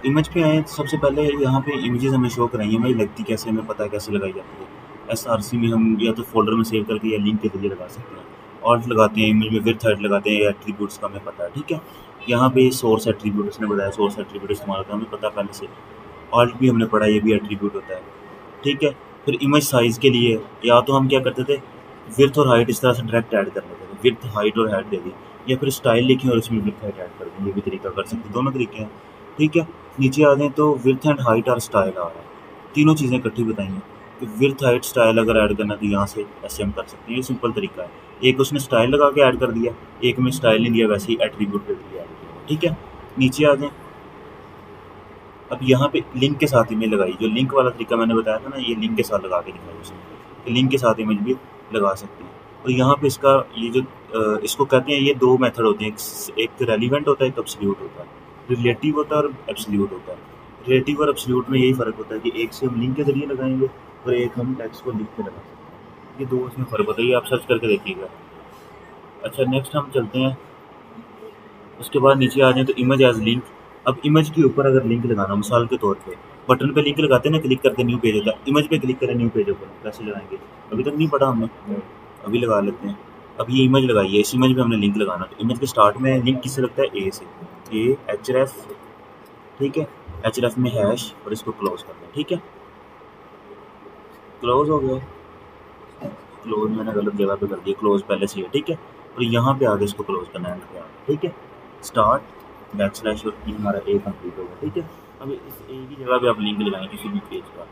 Image पे आए तो सबसे पहले यहाँ पे इमेजेस हमें शो कराइए, हमें लगती कैसे, हमें पता है कैसे लगाई जाती है। एसआरसी में हम या तो फोल्डर में सेव करके या लिंक के जरिए लगा सकते हैं। ऑल्ट लगाते हैं, इमेज में विड्थ हाइट लगाते हैं, या एट्रीब्यूट्स का हमें पता है, ठीक है। यहाँ पे सोर्स एट्रीब्यूट उसने बताया, सोर्स एट्रीब्यूट इस्तेमाल होता है, हमें पता है पहले से। ऑल्ट भी हमने पढ़ा, ये भी एट्रीब्यूट होता है, ठीक है। फिर इमेज साइज़ के लिए या तो हम क्या करते थे, विड्थ और हाइट इस तरह से डायरेक्ट ऐड कर लेते थे, विड्थ हाइट और हाइट दे दी, या फिर स्टाइल लिखें और इसमें विड्थ हाइट ऐड कर दें, ये भी तरीका कर सकते हैं, दोनों तरीके हैं, ठीक है। नीचे आ जाएँ तो विड्थ एंड हाइट और स्टाइल आ रहा है, तीनों चीज़ें इकट्ठी बताई हैं। तो विड्थ हाइट स्टाइल अगर ऐड करना है तो यहाँ से ऐसे हम कर सकते हैं, ये सिंपल तरीका है। एक उसने स्टाइल लगा के ऐड कर दिया, एक में स्टाइल नहीं दिया, वैसे ही एट्रीब्यूट दे दिया, ठीक है। नीचे आ जाएँ, अब यहाँ पे लिंक के साथ इमेज लगाई, जो लिंक वाला तरीका मैंने बताया था ना, ये लिंक के साथ लगा के दिखाया उसने, कि लिंक के साथ इमेज भी लगा सकते हैं। और यहाँ पे इसका ये जो इसको कहते हैं, ये दो मेथड होते हैं, एक रेलिवेंट होता है, एक एब्सोल्यूट होता है। रिलेटिव होता है और एब्सोल्यूट होता है। रिलेटिव और एब्सोल्यूट में यही फ़र्क होता है कि एक से हम लिंक के ज़रिए लगाएंगे और एक हम टेक्स्ट को लिख के लगा सकते हैं, ये दो इसमें फ़र्क होता है, ये आप सर्च करके देखिएगा। अच्छा, नेक्स्ट हम चलते हैं, उसके बाद नीचे आ जाएँ तो इमेज एज लिंक। अब इमेज के ऊपर अगर लिंक लगाना, मिसाल के तौर पे बटन पे लिंक लगाते हैं ना, क्लिक करके न्यू पेज होता है, इमेज पे क्लिक करें न्यू पेज ओपन, कैसे लगाएंगे, अभी तक नहीं पढ़ा हमने, अभी लगा लेते हैं। अब ये इमेज लगाई है, इस इमेज पे हमने लिंक लगाना, तो इमेज के स्टार्ट में लिंक किससे लगता है, ए से, ए href, ठीक है। href में हैश और इसको क्लोज करना है, ठीक है। क्लोज हो गया, क्लोज मैंने गलत जगह पे कर दिया, क्लोज पहले से है, ठीक है। और यहाँ पे आगे इसको क्लोज करना है, ठीक है। स्टार्ट बैक स्लैश और ये हमारा ए कंप्लीट होगा, ठीक है। अब इस ए की जगह पे आप लिंक लगाएं किसी भी पेज का,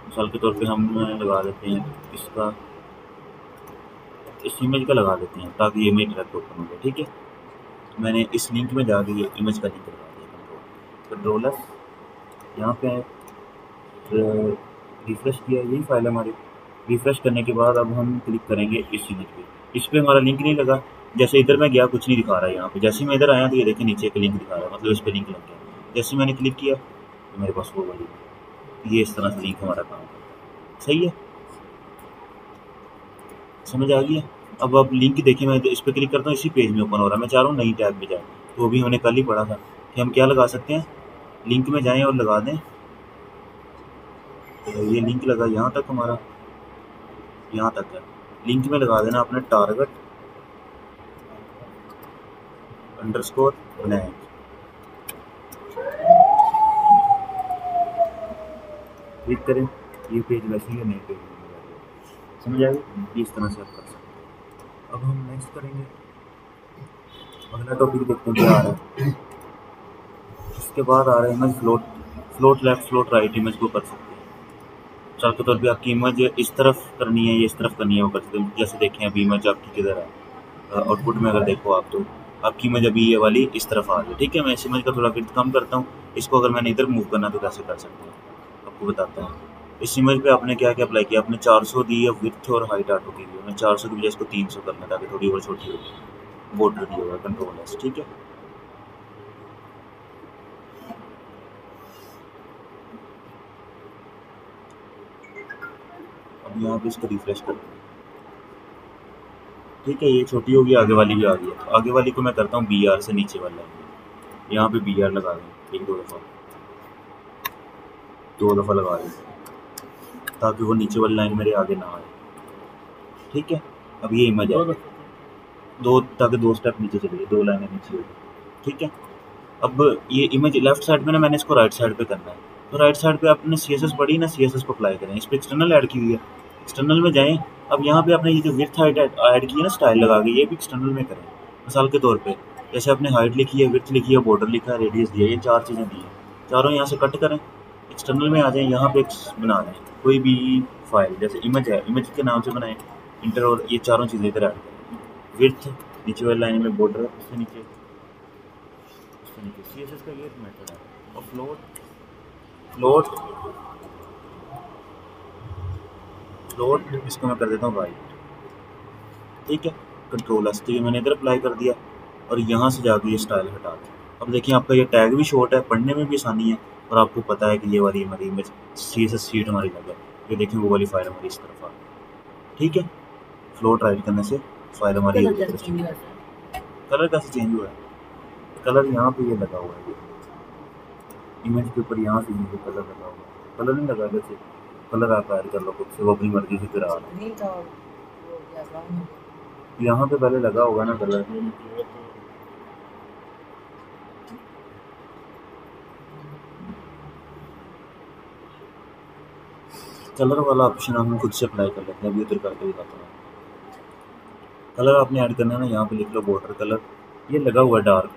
मिसाल के तौर पे हम लगा देते हैं इसका, इस इमेज का लगा देते हैं ताकि ये इमेज डायरेक्ट ओपन हो जाए, ठीक है। मैंने इस लिंक में जाके ये इमेज का लिंक लगा दिया, कंट्रोल एफ, यहाँ पे रिफ्रेश किया, यही फाइल हमारी। रिफ्रेश करने के बाद अब हम क्लिक करेंगे इस इमेज पे, इस पर हमारा लिंक नहीं लगा, जैसे इधर मैं गया कुछ नहीं दिखा रहा है यहाँ पे, जैसे मैं इधर आया तो ये देखिए नीचे एक लिंक दिखा रहा है, मतलब इस पर लिंक लग गया। जैसे मैंने क्लिक किया तो मेरे पास वो वाली, ये इस तरह से लिंक हमारा काम करता है, सही है, समझ आ गया। अब आप लिंक देखिए, मैं इस पर क्लिक करता हूँ, इसी पेज में ओपन हो रहा है, मैं चाह रहा हूँ नई टैग पे जाए, तो वो भी हमने कल ही पढ़ा था कि हम क्या लगा सकते हैं, लिंक में जाएँ और लगा दें, तो ये लिंक लगा यहाँ तक, हमारा यहाँ तक है, लिंक में लगा देना अपने टारगेट अंडरस्कोर ब्लैंक, क्लिक करें, ये पेज वैसे ही नए पेज में लगा दिया, समझ आएगी, इस तरह से आप कर सकते हैं। अब हम नेक्स्ट करेंगे, अगला टॉपिक देखते हैं क्या आ रहा है। इसके बाद आ रहा है image float, float left float right image को कर सकते हैं। मिसाल के तौर पे आपकी इमेज इस तरफ करनी है, ये इस तरफ करनी है, वो कर सकते हैं। जैसे देखें अभी इमेज आपकी किधर है, आउटपुट में अगर देखो आप, तो आपकी इमेज अभी ये वाली इस तरफ आ रही है, ठीक है। मैं इस इमेज का थोड़ा विड्थ कम करता हूँ, इसको अगर मैंने इधर मूव करना तो कैसे कर सकते हैं आपको बताता हूँ। इस इमेज पे आपने क्या क्या अप्लाई किया, आपने 400 दी है विड्थ और हाइट ऑटो की हुई है, 400 की बजाय इसको 300 करना ताकि थोड़ी और छोटी होगी, बॉर्डर दिया हुआ है, कंट्रोल एस, ठीक है। अब यहाँ पे इसको रिफ्रेश कर, ठीक है, ये छोटी होगी, आगे वाली भी आ गई है, तो आगे वाली को मैं करता हूँ BR से नीचे वाला, यहाँ पे BR लगा दें, एक दो दफ़ा लगा दें ताकि वो नीचे वाली लाइन मेरे आगे ना आए, ठीक है। अब ये इमेज है दो, ताकि 2 स्टेप नीचे चले गए, 2 लाइनें नीचे हो गई, ठीक है। अब ये इमेज लेफ्ट साइड पे ना, मैंने इसको राइट साइड पे करना है, तो राइट साइड पे आपने CSS पढ़ी ना, CSS को अप्लाई करें, इस पर एक्सटर्नल ऐड की हुई है, एक्सटर्नल में जाएँ। अब यहाँ पे आपने ये जो विड्थ हाइट ऐड की है ना, स्टाइल लगा के, ये भी एक्सटर्नल में करें। मिसाल के तौर पे जैसे आपने हाइट लिखी है, विड्थ लिखी है, बॉर्डर लिखा है, रेडियस दिया, ये 4 चीज़ें दी हैं, चारों यहाँ से कट करें, एक्सटर्नल में आ जाएँ, यहाँ पे बना दें कोई भी फाइल, जैसे इमेज है, इमेज के नाम से बनाएं, इंटर, और ये चारों चीज़ें इधर ऐड करें, विड्थ नीचे वाली लाइन में, बॉर्डर उससे नीचे, CSS का ये मेथड है। और फ्लोट इसको मैं कर देता हूँ राइट, ठीक है, कंट्रोल एस, तो ये मैंने इधर अप्लाई कर दिया और यहाँ से जाके ये स्टाइल हटा दिया। अब देखिए आपका ये टैग भी शॉर्ट है, पढ़ने में भी आसानी है, और आपको पता है कि ये वाली हमारी इमेज CSS शीट हमारी लग है, ये देखिए वो वाली फाइल हमारी इस तरफ आ गई, ठीक है। फ्लोट राइट करने से फाइल हमारी कलर कैसे चेंज हुआ है, कलर यहाँ पे ये लगा हुआ है, इमेज के ऊपर यहाँ से नीचे कलर लगा हुआ, कलर नहीं लगा, जैसे कलर आप ऐड कर लो खुद से, वो अपनी मर्जी से करा रहा नहीं था वो क्या ब्राउन हो गया। है। यहाँ पे पहले लगा होगा ना कलर, कलर वाला ऑप्शन हम खुद से अप्लाई कर लेते हैं। अभी उधर करके दिखाता हूँ। कलर आपने ऐड करना है ना, यहाँ पे लिख लो बॉर्डर कलर, ये लगा हुआ है डार्क,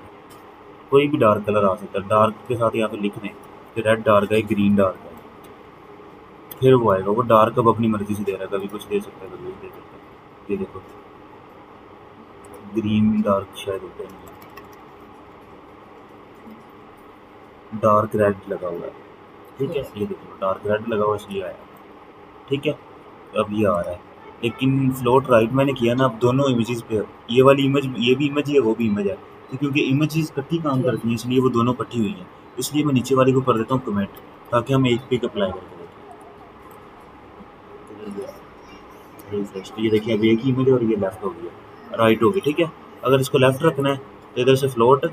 कोई भी डार्क कलर आ सकता है। डार्क के साथ यहाँ पे लिख दें कि रेड डार्क है, ग्रीन डार्क है, फिर वो आएगा। वो डार्क अब अपनी मर्जी से दे रहा है, कभी कुछ दे सकता है, कभी कुछ दे सकता है। ये देखो ग्रीन डार्क शायद होता है, डार्क रेड लगा हुआ है, ठीक है। ये देखो डार्क रेड लगा हुआ है, इसलिए आया, ठीक है। अब ये आ रहा है, लेकिन फ्लोट राइट मैंने किया ना, अब दोनों इमेजेस पे, ये वाली इमेज, ये भी इमेज है, वो भी इमेज है, तो क्योंकि इमेजेस इकट्ठी काम करती हैं इसलिए वो दोनों इकट्ठी हुई हैं। इसलिए मैं नीचे वाली को कर देता हूँ कमेंट, ताकि हम एक पे एक अप्लाई करके देखें। रिफ्रेश, तो ये देखिए अब एक ही इमेज और ये लेफ्ट हो गया, राइट हो गई, ठीक है। अगर इसको लेफ्ट रखना है तो इधर से फ्लोट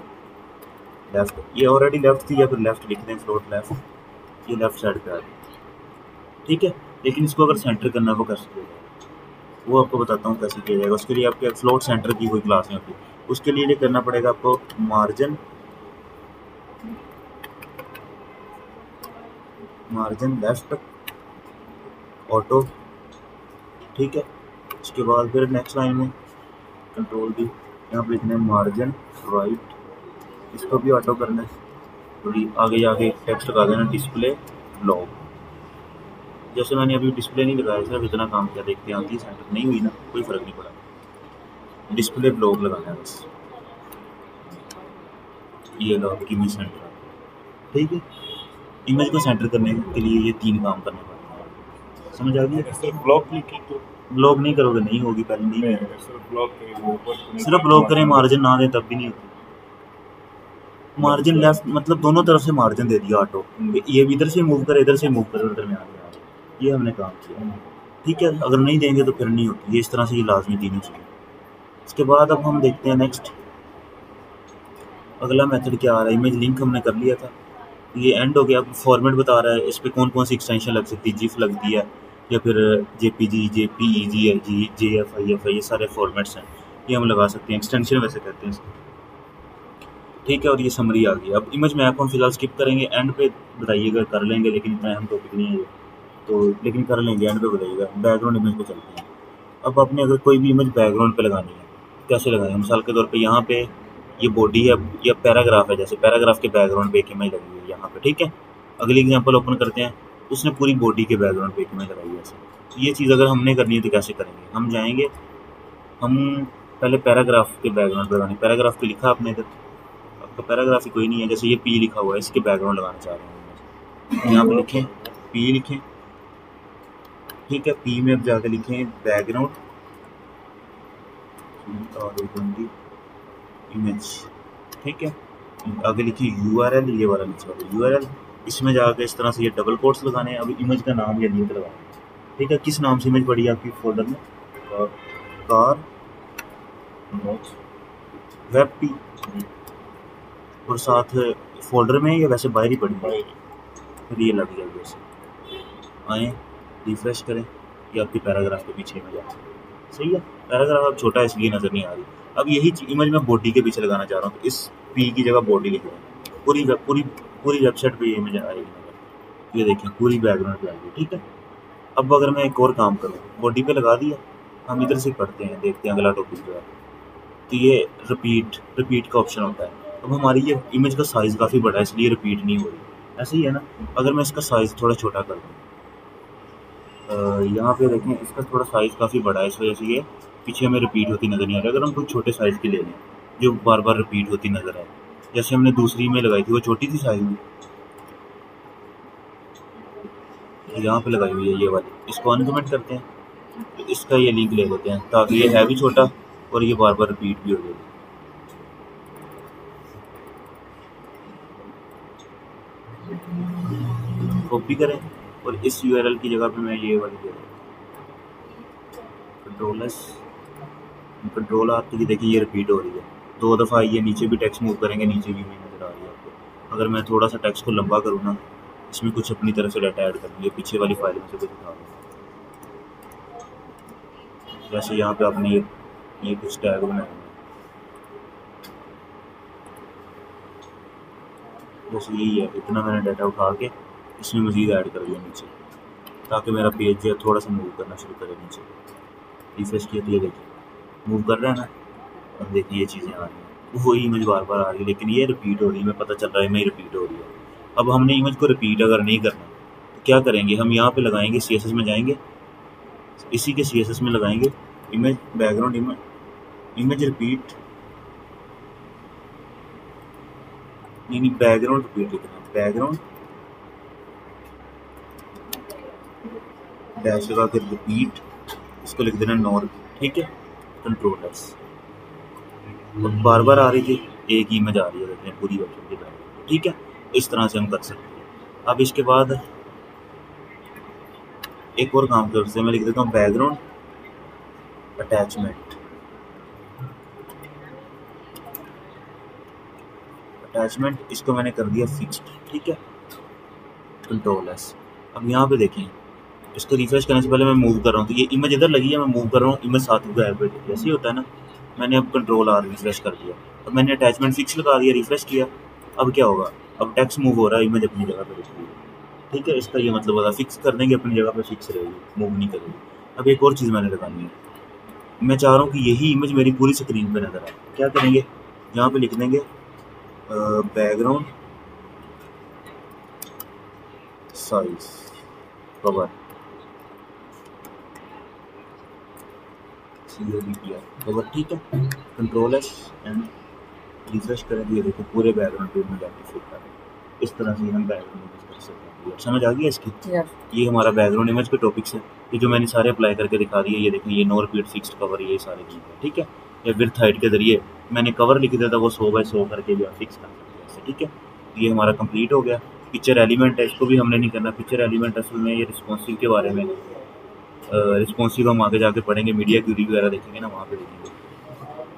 लेफ्ट, ये ऑलरेडी लेफ्ट थी, या फिर लेफ्ट लिख दें, फ्लोट लेफ्ट, ये लेफ्ट साइड पे आ गई, ठीक है। लेकिन इसको अगर सेंटर करना है वो कैसे किया जाएगा, वो आपको बताता हूँ कैसे किया जाएगा। उसके लिए आपके फ्लोट सेंटर की कोई क्लास नहीं होती, उसके लिए करना पड़ेगा आपको मार्जिन, मार्जिन लेफ्ट ऑटो, ठीक है। उसके बाद फिर नेक्स्ट लाइन में कंट्रोल डी, यहाँ पर लिखना है मार्जिन राइट, इसको भी ऑटो करना है। थोड़ी आगे जाके टेक्स्ट लगा देना डिस्प्ले ब्लॉक, जैसे मैंने अभी डिस्प्ले नहीं लगाया, सिर्फ इतना काम किया, देखते हैं आगे सेंटर नहीं हुई ना, कोई फ़र्क नहीं पड़ा, डिस्प्ले ब्लॉक लगाना है बस। ये लो आपकी इमेज सेंटर, ठीक है। इमेज को सेंटर करने के लिए ये 3 काम करने पड़ते हैं, समझ आ गई। सिर्फ ब्लॉक लिखी तो ब्लॉक नहीं करोगे नहीं होगी, पहले नहीं नहीं, है। सिर्फ ब्लॉक करें, सिर्फ ब्लॉक करें, मार्जिन ना दें तब भी नहीं होती। मार्जिन लेफ्ट मतलब दोनों तरफ से मार्जिन दे दिया ऑटो, ये भी इधर से मूव करे, इधर से मूव करे, उधर में आ गया, ये हमने काम किया, ठीक है। अगर नहीं देंगे तो फिर नहीं होती, ये इस तरह से ये लाजमी देनी चाहिए। इसके बाद अब हम देखते हैं नेक्स्ट अगला मेथड क्या आ रहा है। इमेज लिंक हमने कर लिया था, ये एंड हो गया। अब फॉर्मेट बता रहा है इस पर कौन कौन सी एक्सटेंशन लग सकती है, जिफ लगती है या फिर जेपीजी, जेपीईजी, जेएफआईएफ, ये सारे फॉर्मेट्स हैं, ये हम लगा सकते हैं, एक्सटेंशन वैसे कहते हैं इसको, ठीक है। और ये समरी आ गई। अब इमेज मैप हम फिलहाल स्किप करेंगे, एंड पे बताइएगा, कर लेंगे, लेकिन इतना अहम टॉपिक नहीं है ये, तो लेकिन कर लेंगे, एंड पे बताइएगा। बैकग्राउंड इमेज पे चलते हैं। अब आपने अगर कोई भी इमेज बैकग्राउंड पे लगानी है, कैसे लगाएं। मिसाल के तौर पे यहाँ पे ये बॉडी है या पैराग्राफ है, जैसे पैराग्राफ के बैकग्राउंड पे एक इमेज लगी हुई है यहाँ पे, ठीक है। अगली एग्जांपल ओपन करते हैं, उसने पूरी बॉडी के बैकग्राउंड पे एक इमेज लगाई है ऐसे। तो ये चीज़ अगर हमने करनी है तो कैसे करेंगे, हम जाएंगे, हम पहले पैराग्राफ के बैकग्राउंड पे लगाने, पैराग्राफ पे लिखा आपने इधर, आपका पैराग्राफ ही कोई नहीं है, जैसे ये पी लिखा हुआ है, इसके बैकग्राउंड लगाना चाह रहे हैं, यहाँ पे लिखें पी लिखें, ठीक है। पी में अब जाकर लिखें बैकग्राउंड इमेज, ठीक है। आगे लिखिए URL, ये वाला नीचे वाला URL, इसमें जाकर इस तरह से ये डबल कोट्स लगाने हैं। अब इमेज का नाम या लिंक लगाना है, ठीक है। किस नाम से इमेज पड़ी है आपकी फोल्डर में, कार वेब पी, और साथ फोल्डर में या वैसे बाहर ही पड़ी है, फिर ये लग जाएगी। ऐसे आए रिफ्रेश करें, ये आपके पैराग्राफ के पीछे में जाए, सही है। पैराग्राफ अब छोटा है इसलिए नज़र नहीं आ रही। अब यही इमेज मैं बॉडी के पीछे लगाना चाह रहा हूँ, तो इस पी की जगह बॉडी लिख रहा हूँ, पूरी वेबसाइट पे ये इमेज आएगी नज़र, ये देखिए पूरी बैकग्राउंड पे आएगी, ठीक है। अब अगर मैं एक और काम करूँ, बॉडी पे लगा दिया, हम इधर से पढ़ते हैं, देखते हैं अगला टॉपिक जो है, तो ये रिपीट का ऑप्शन होता है। अब हमारी ये इमेज का साइज़ काफ़ी बड़ा है, इसलिए रिपीट नहीं हो रही, ऐसे ही है ना। अगर मैं इसका साइज़ थोड़ा छोटा कर दूँ, यहाँ पे देखें इसका थोड़ा साइज़ काफ़ी बड़ा है, इस वजह से ये पीछे हमें रिपीट होती नज़र नहीं आ रही। अगर हम कुछ छोटे साइज़ की ले लें जो बार बार रिपीट होती नज़र आए, जैसे हमने दूसरी में लगाई थी, वो छोटी थी साइज़ में, यहाँ पे लगाई हुई है ये वाली, इसको अनकमेंट करते हैं, तो इसका ये लिंक ले लेते हैं, ताकि ये है भी छोटा और ये बार बार रिपीट भी हो जाएगी। कॉपी करें और इस URL की जगह पे मैं ये वाली दे रहा हूँ, कंट्रोल R, तो ये देखिए ये रिपीट हो रही है 2 दफ़ा। ये नीचे भी टेक्स्ट मूव करेंगे, नीचे भी इमेज नज़र आ रही है आपको। अगर मैं थोड़ा सा टेक्स्ट को लंबा करूँ ना, इसमें कुछ अपनी तरफ से डाटा ऐड कर लूँ, पीछे वाली फाइल में से कुछ उठा लूँ। जैसे यहाँ पे आपने ये कुछ टैग बनाए हैं, जैसे यही है, इतना मैंने डाटा उठा के इसमें मज़ीद ऐड कर दिया नीचे, ताकि मेरा पेज जो है थोड़ा सा मूव करना शुरू करे नीचे। रिफ्रेश किया तो ये देखिए मूव कर रहा है ना, अब देखिए ये चीज़ें आ रही हैं, वही इमेज बार बार आ रही है, लेकिन ये रिपीट हो रही है, हमें पता चल रहा है मैं रिपीट हो रही है। अब हमने इमेज को रिपीट अगर नहीं करना तो क्या करेंगे, हम यहाँ पे लगाएंगे CSS में जाएंगे, इसी के CSS में लगाएंगे इमेज बैकग्राउंड इमेज रिपीट, नहीं बैकग्राउंड रिपीट लिखना, बैकग्राउंड डैश लगा कर रिपीट, इसको लिख देना नो रिपीट, ठीक है, कंट्रोल S। बार बार आ रही थी, एक ही इमेज आ रही है, देखते हैं पूरी वेबसाइट की बैकग्राउंड, ठीक है, इस तरह से हम कर सकते हैं। अब इसके बाद एक और काम कर सकते हैं, मैं लिख देता हूँ बैकग्राउंड अटैचमेंट, इसको मैंने कर दिया फिक्स्ड, ठीक है, कंट्रोल S। अब यहाँ पे देखें, इसको रिफ्रेश करने से पहले मैं मूव कर रहा हूँ तो ये इमेज इधर लगी है, मैं मूव कर रहा हूँ, इमेज साथ में गायब हो गई, ऐसे ही होता है ना। मैंने अब कंट्रोल R रिफ्रेश कर दिया, अब मैंने अटैचमेंट फिक्स लगा दिया, रिफ्रेश किया, अब क्या होगा, अब टेक्स्ट मूव हो रहा है, इमेज अपनी जगह पर रुक गई, ठीक है। इसका ये मतलब होता है फिक्स कर देंगे अपनी जगह पर फिक्स रहेगी, मूव नहीं करेगी। अब एक और चीज़ मैंने लगानी है, मैं चाह रहा हूँ कि यही इमेज मेरी पूरी स्क्रीन पर नजर आए, क्या करेंगे, यहाँ पे लिख देंगे बैकग्राउंड साइज कवर, कवर, ठीक है, कंट्रोल S एंड रिफ्रेश करें, ये देखो पूरे बैकग्राउंड पे इमेज आके फिट कर, इस तरह से हम बैकग्राउंड इमेज कर सकते हैं। समझ आ गई इसकी? यस ये हमारा बैकग्राउंड इमेज पे टॉपिक्स है, ये जो मैंने सारे अप्लाई करके दिखा दिए, ये देखो ये नो रिपीट फिक्स्ड कवर, ये सारे चीज़ है, ठीक है। या विड्थ हाइट के जरिए मैंने कवर लिख दिया था, वो 100 x 100 करके भी आप फिक्स कर सकते हैं ऐसे, ठीक है। ये हमारा कंप्लीट हो गया। पिक्चर एलिमेंट है, इसको भी हमने नहीं करना, पिक्चर एलिमेंट असल में ये रिस्पॉन्सिव के बारे में, रिस्पॉन्सिव हम आगे जाके पढ़ेंगे, मीडिया क्यूरी वगैरह देखेंगे ना, वहाँ पे देखेंगे।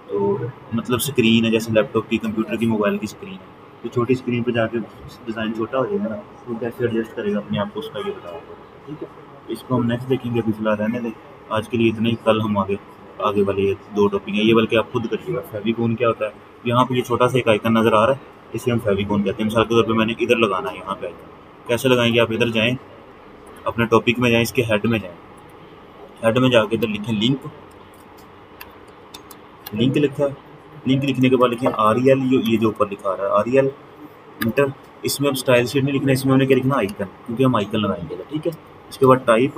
तो मतलब स्क्रीन है, जैसे लैपटॉप की, कंप्यूटर की, मोबाइल की स्क्रीन है, तो छोटी स्क्रीन पे जाके डिज़ाइन छोटा हो जाएगा ना, तो कैसे एडजस्ट करेगा अपने आप को, उसका ये बताया, ठीक है। इसको हम नेक्स्ट देखेंगे, अभी फिलहाल रहने दें, आज के लिए इतना ही। कल हम आगे वाले ये 2 टॉपिक हैं, ये बल्कि आप खुद करिएगा। फेविकोन क्या होता है, यहाँ पे ये छोटा सा एक आइकन नज़र आ रहा है, इसे हम फेविकोन कहते हैं। मिसाल के तौर पे मैंने इधर लगाना है, यहाँ पे आइकन कैसे लगाएंगे, आप इधर जाएँ, अपने टॉपिक में जाएँ, इसके हेड में जाएँ, हेड में जाके इधर लिखें लिंक, लिंक लिखा है, लिंक लिखने के बाद लिखें REL, ये जो ऊपर लिखा रहा है REL, इंटर। इसमें अब स्टाइल शीट नहीं लिखना, इसमें हमने क्या लिखना, आइकन, क्योंकि हम आइकन लगाएंगे, ठीक है। इसके बाद टाइप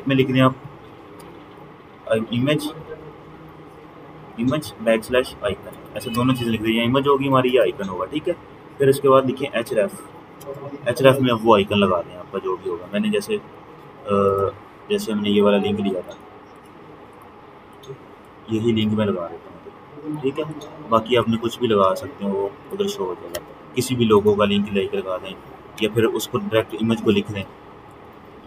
में लिखने आप इमेज /आइकन, ऐसे दोनों चीज़ें लिख दीजिए, इमेज होगी हमारी, ये आइकन होगा, ठीक है। फिर इसके बाद लिखें href में अब वो आइकन लगा दें आपका जो भी होगा। मैंने जैसे हमने ये वाला लिंक लिया था, यही लिंक मैं लगा देता हूँ, ठीक है। बाकी आपने कुछ भी लगा सकते हो, वो उधर शो हो जाएगा। किसी भी लोगों का लिंक लेकर लगा दें, या फिर उसको डायरेक्ट इमेज को लिख दें,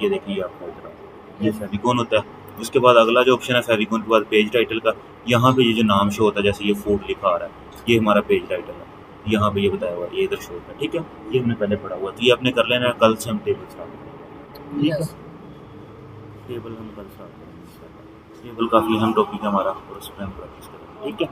ये देखिए आपका इधर ये फेविकोन होता है। उसके बाद अगला जो ऑप्शन है फेविकोन के बाद पेज टाइटल का, यहाँ पे ये जो नाम शो होता है, जैसे ये फूड लिखा आ रहा है, ये हमारा पेज टाइटल है, यहाँ पे ये बताया हुआ है, ये इधर शो होता है, ठीक है। ये हमने पहले पढ़ा हुआ, तो ये आपने कर लेना, कल से हम टेबल स्टार्ट करेंगे, ठीक है। यस टेबल हम कल स्टार्ट करेंगे, टेबल काफ़ी अहम टॉपिक है हमारा, और उस पर हम प्रैक्टिस करेंगे, ठीक है।